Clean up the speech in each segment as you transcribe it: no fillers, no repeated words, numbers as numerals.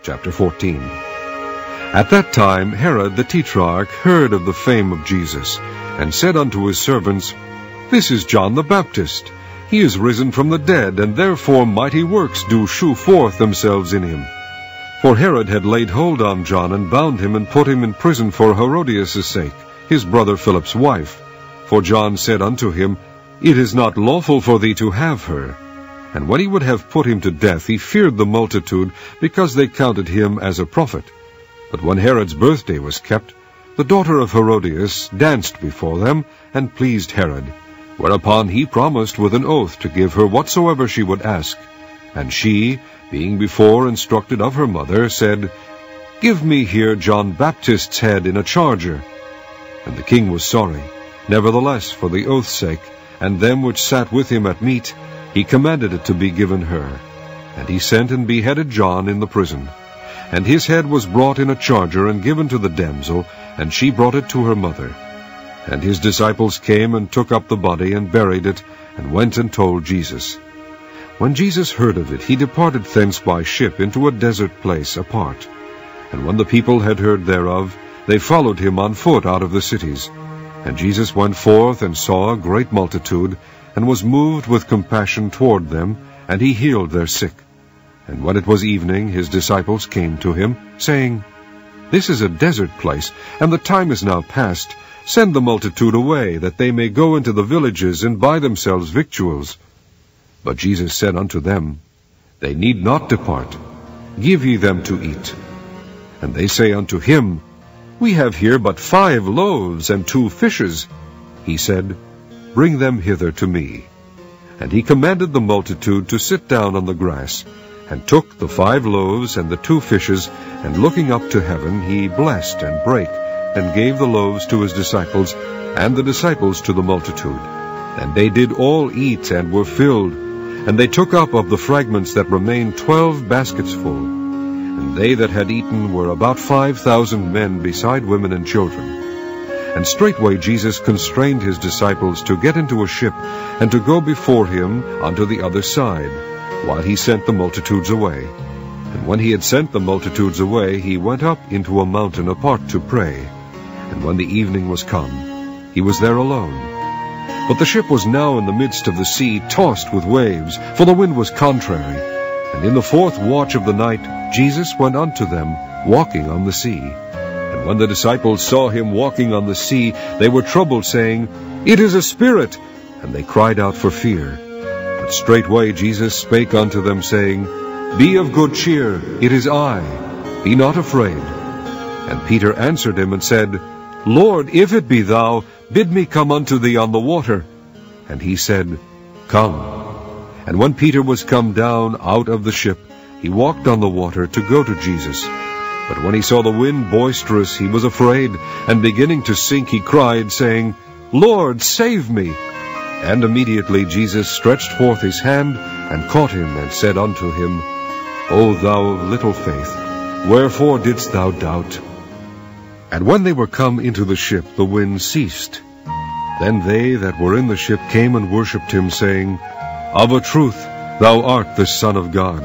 Chapter 14. At that time Herod the Tetrarch heard of the fame of Jesus, and said unto his servants, This is John the Baptist. He is risen from the dead, and therefore mighty works do shew forth themselves in him. For Herod had laid hold on John, and bound him, and put him in prison for Herodias' sake, his brother Philip's wife. For John said unto him, It is not lawful for thee to have her. And when he would have put him to death, he feared the multitude, because they counted him as a prophet. But when Herod's birthday was kept, the daughter of Herodias danced before them, and pleased Herod. Whereupon he promised with an oath to give her whatsoever she would ask. And she, being before instructed of her mother, said, Give me here John Baptist's head in a charger. And the king was sorry. Nevertheless, for the oath's sake, and them which sat with him at meat, he commanded it to be given her. And he sent and beheaded John in the prison. And his head was brought in a charger, and given to the damsel, and she brought it to her mother. And his disciples came, and took up the body, and buried it, and went and told Jesus. When Jesus heard of it, he departed thence by ship into a desert place apart. And when the people had heard thereof, they followed him on foot out of the cities. And Jesus went forth, and saw a great multitude, and was moved with compassion toward them, and he healed their sick. And when it was evening, his disciples came to him, saying, This is a desert place, and the time is now past. Send the multitude away, that they may go into the villages, and buy themselves victuals. But Jesus said unto them, They need not depart. Give ye them to eat. And they say unto him, We have here but 5 loaves and 2 fishes. He said, Bring them hither to me. And he commanded the multitude to sit down on the grass, and took the 5 loaves and the 2 fishes, and looking up to heaven, he blessed and brake, and gave the loaves to his disciples, and the disciples to the multitude. And they did all eat, and were filled. And they took up of the fragments that remained 12 baskets full. And they that had eaten were about 5,000 men, beside women and children. And straightway Jesus constrained his disciples to get into a ship, and to go before him unto the other side, while he sent the multitudes away. And when he had sent the multitudes away, he went up into a mountain apart to pray. And when the evening was come, he was there alone. But the ship was now in the midst of the sea, tossed with waves, for the wind was contrary. And in the 4th watch of the night Jesus went unto them, walking on the sea. And when the disciples saw him walking on the sea, they were troubled, saying, It is a spirit! And they cried out for fear. But straightway Jesus spake unto them, saying, Be of good cheer, it is I. Be not afraid. And Peter answered him, and said, Lord, if it be thou, bid me come unto thee on the water. And he said, Come. And when Peter was come down out of the ship, he walked on the water to go to Jesus. But when he saw the wind boisterous, he was afraid, and beginning to sink, he cried, saying, Lord, save me. And immediately Jesus stretched forth his hand, and caught him, and said unto him, O thou of little faith, wherefore didst thou doubt? And when they were come into the ship, the wind ceased. Then they that were in the ship came and worshipped him, saying, Of a truth thou art the Son of God.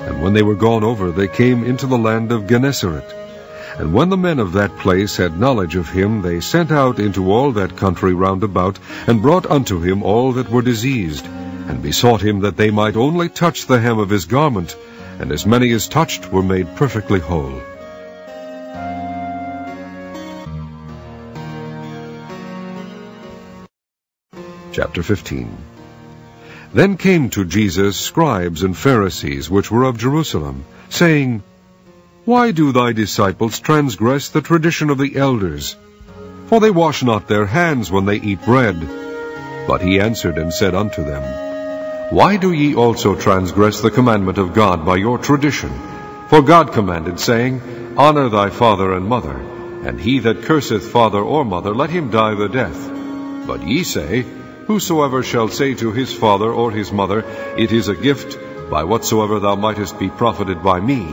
And when they were gone over, they came into the land of Gennesaret. And when the men of that place had knowledge of him, they sent out into all that country round about, and brought unto him all that were diseased, and besought him that they might only touch the hem of his garment, and as many as touched were made perfectly whole. Chapter 15. Then came to Jesus scribes and Pharisees, which were of Jerusalem, saying, Why do thy disciples transgress the tradition of the elders? For they wash not their hands when they eat bread. But he answered and said unto them, Why do ye also transgress the commandment of God by your tradition? For God commanded, saying, Honor thy father and mother, and he that curseth father or mother, let him die the death. But ye say, Whosoever shall say to his father or his mother, It is a gift, by whatsoever thou mightest be profited by me,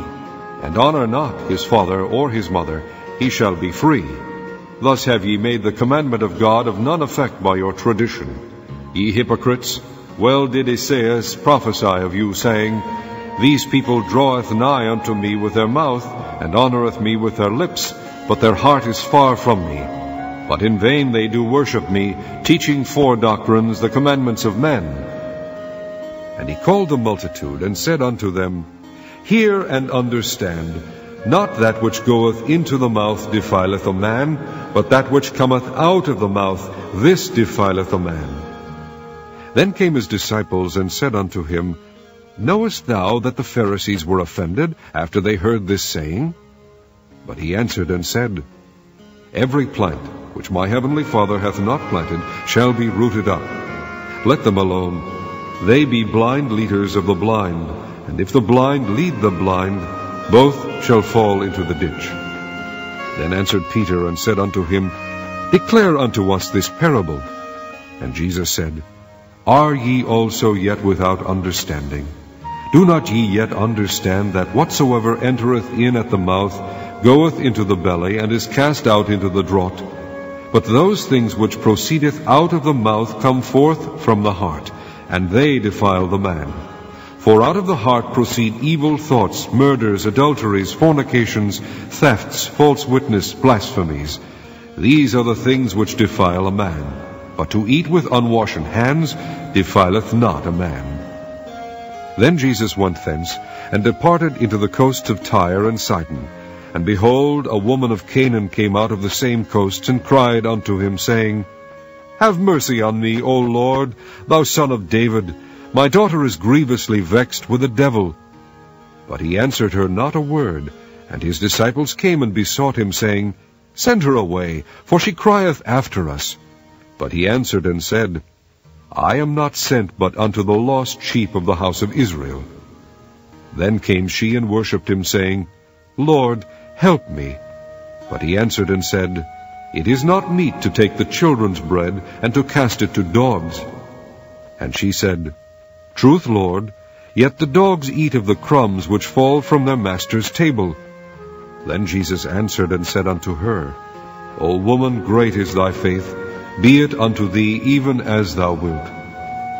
and honor not his father or his mother, he shall be free. Thus have ye made the commandment of God of none effect by your tradition. Ye hypocrites, well did Esaias prophesy of you, saying, These people draweth nigh unto me with their mouth, and honoureth me with their lips, but their heart is far from me. But in vain they do worship me, teaching for doctrines the commandments of men. And he called the multitude, and said unto them, Hear and understand. Not that which goeth into the mouth defileth a man, but that which cometh out of the mouth, this defileth a man. Then came his disciples, and said unto him, Knowest thou that the Pharisees were offended, after they heard this saying? But he answered and said, Every plant which my heavenly Father hath not planted shall be rooted up. Let them alone. They be blind leaders of the blind, and if the blind lead the blind, both shall fall into the ditch. Then answered Peter and said unto him, Declare unto us this parable. And Jesus said, Are ye also yet without understanding? Do not ye yet understand that whatsoever entereth in at the mouth goeth into the belly, and is cast out into the draught? But those things which proceedeth out of the mouth come forth from the heart, and they defile the man. For out of the heart proceed evil thoughts, murders, adulteries, fornications, thefts, false witness, blasphemies. These are the things which defile a man. But to eat with unwashen hands defileth not a man. Then Jesus went thence, and departed into the coasts of Tyre and Sidon. And behold, a woman of Canaan came out of the same coasts, and cried unto him, saying, Have mercy on me, O Lord, thou Son of David. My daughter is grievously vexed with a devil. But he answered her not a word. And his disciples came and besought him, saying, Send her away, for she crieth after us. But he answered and said, I am not sent but unto the lost sheep of the house of Israel. Then came she and worshipped him, saying, Lord, help me. But he answered and said, It is not meet to take the children's bread, and to cast it to dogs. And she said, Truth, Lord, yet the dogs eat of the crumbs which fall from their master's table. Then Jesus answered and said unto her, O woman, great is thy faith. Be it unto thee even as thou wilt.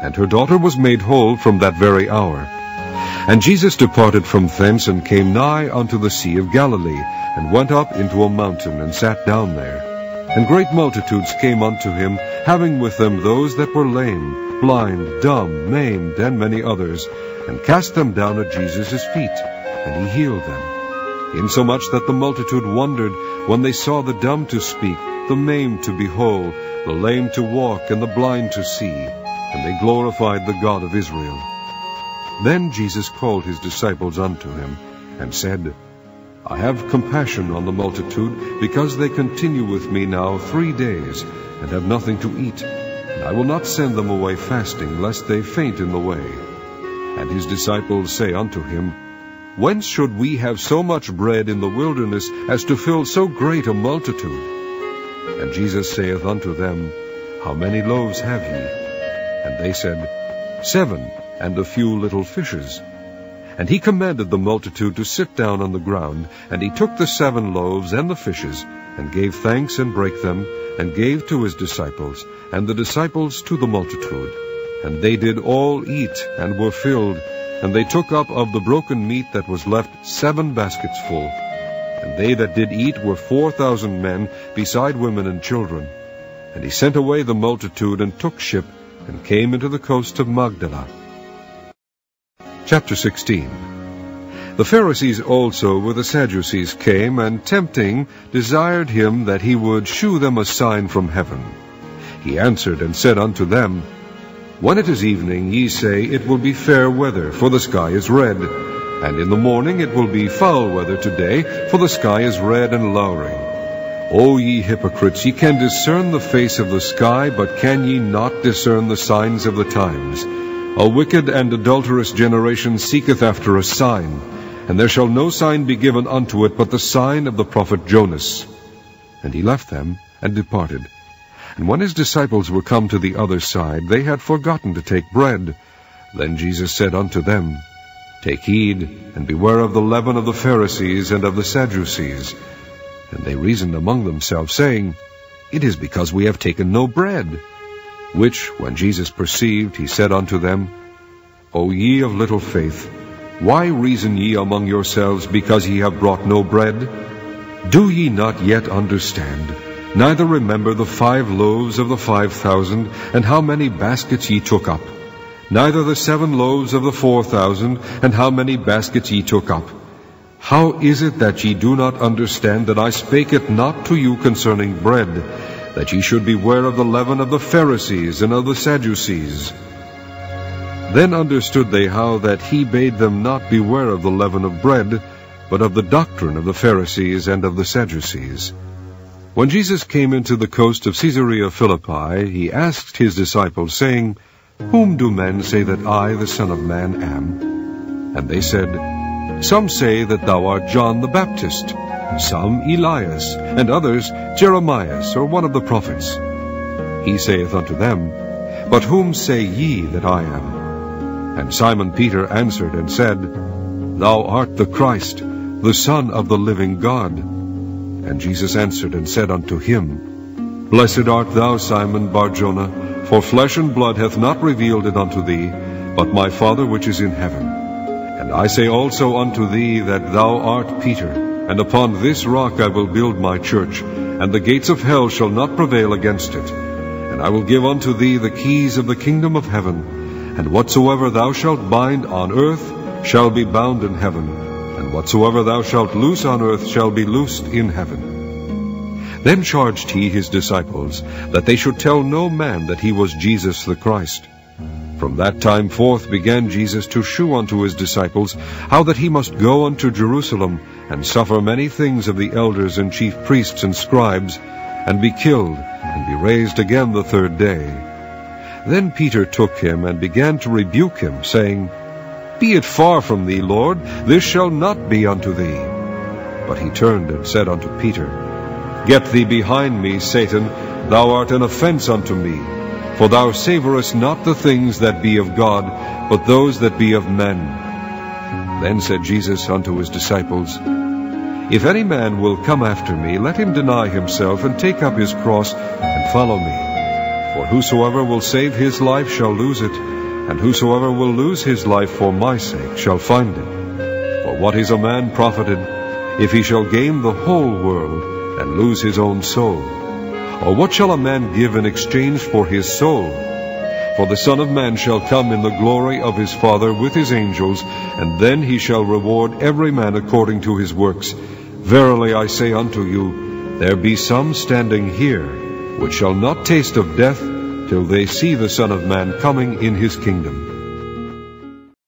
And her daughter was made whole from that very hour. And Jesus departed from thence, and came nigh unto the sea of Galilee, and went up into a mountain, and sat down there. And great multitudes came unto him, having with them those that were lame, blind, dumb, maimed, and many others, and cast them down at Jesus' feet, and he healed them. Insomuch that the multitude wondered when they saw the dumb to speak, the maimed to behold, the lame to walk, and the blind to see. And they glorified the God of Israel. Then Jesus called his disciples unto him, and said, I have compassion on the multitude, because they continue with me now 3 days, and have nothing to eat. And I will not send them away fasting, lest they faint in the way. And his disciples say unto him, Whence should we have so much bread in the wilderness, as to fill so great a multitude? And Jesus saith unto them, How many loaves have ye? And they said, 7, and a few little fishes. And he commanded the multitude to sit down on the ground. And he took the 7 loaves and the fishes, and gave thanks, and brake them, and gave to his disciples, and the disciples to the multitude. And they did all eat, and were filled. And they took up of the broken meat that was left 7 baskets full. And they that did eat were 4,000 men, beside women and children. And he sent away the multitude, and took ship, and came into the coast of Magdala. Chapter 16. The Pharisees also with the Sadducees came, and tempting, desired him that he would shew them a sign from heaven. He answered and said unto them, When it is evening, ye say, It will be fair weather, for the sky is red. And in the morning it will be foul weather today, for the sky is red and lowering. O ye hypocrites, ye can discern the face of the sky, but can ye not discern the signs of the times? A wicked and adulterous generation seeketh after a sign, and there shall no sign be given unto it but the sign of the prophet Jonas. And he left them, and departed. And when his disciples were come to the other side, they had forgotten to take bread. Then Jesus said unto them, Take heed, and beware of the leaven of the Pharisees and of the Sadducees. And they reasoned among themselves, saying, It is because we have taken no bread. Which, when Jesus perceived, he said unto them, O ye of little faith, Why reason ye among yourselves, because ye have brought no bread? Do ye not yet understand, neither remember the 5 loaves of the 5,000, and how many baskets ye took up? Neither the 7 loaves of the 4,000, and how many baskets ye took up? How is it that ye do not understand that I spake it not to you concerning bread, that ye should beware of the leaven of the Pharisees and of the Sadducees? Then understood they how that he bade them not beware of the leaven of bread, but of the doctrine of the Pharisees and of the Sadducees. When Jesus came into the coast of Caesarea Philippi, he asked his disciples, saying, Whom do men say that I, the Son of Man, am? And they said, Some say that thou art John the Baptist, some Elias, and others Jeremias, or one of the prophets. He saith unto them, But whom say ye that I am? And Simon Peter answered and said, Thou art the Christ, the Son of the living God. And Jesus answered and said unto him, Blessed art thou, Simon Bar-Jonah, for flesh and blood hath not revealed it unto thee, but my Father which is in heaven. And I say also unto thee that thou art Peter, and upon this rock I will build my church, and the gates of hell shall not prevail against it. And I will give unto thee the keys of the kingdom of heaven. And whatsoever thou shalt bind on earth shall be bound in heaven, and whatsoever thou shalt loose on earth shall be loosed in heaven. Then charged he his disciples that they should tell no man that he was Jesus the Christ. From that time forth began Jesus to shew unto his disciples how that he must go unto Jerusalem, and suffer many things of the elders and chief priests and scribes, and be killed, and be raised again the 3rd day. Then Peter took him, and began to rebuke him, saying, Be it far from thee, Lord, this shall not be unto thee. But he turned and said unto Peter, Get thee behind me, Satan, thou art an offense unto me, for thou savorest not the things that be of God, but those that be of men. Then said Jesus unto his disciples, If any man will come after me, let him deny himself, and take up his cross, and follow me. For whosoever will save his life shall lose it, and whosoever will lose his life for my sake shall find it. For what is a man profited, if he shall gain the whole world, and lose his own soul? Or what shall a man give in exchange for his soul? For the Son of Man shall come in the glory of his Father with his angels, and then he shall reward every man according to his works. Verily I say unto you, there be some standing here, which shall not taste of death, till they see the Son of Man coming in his kingdom.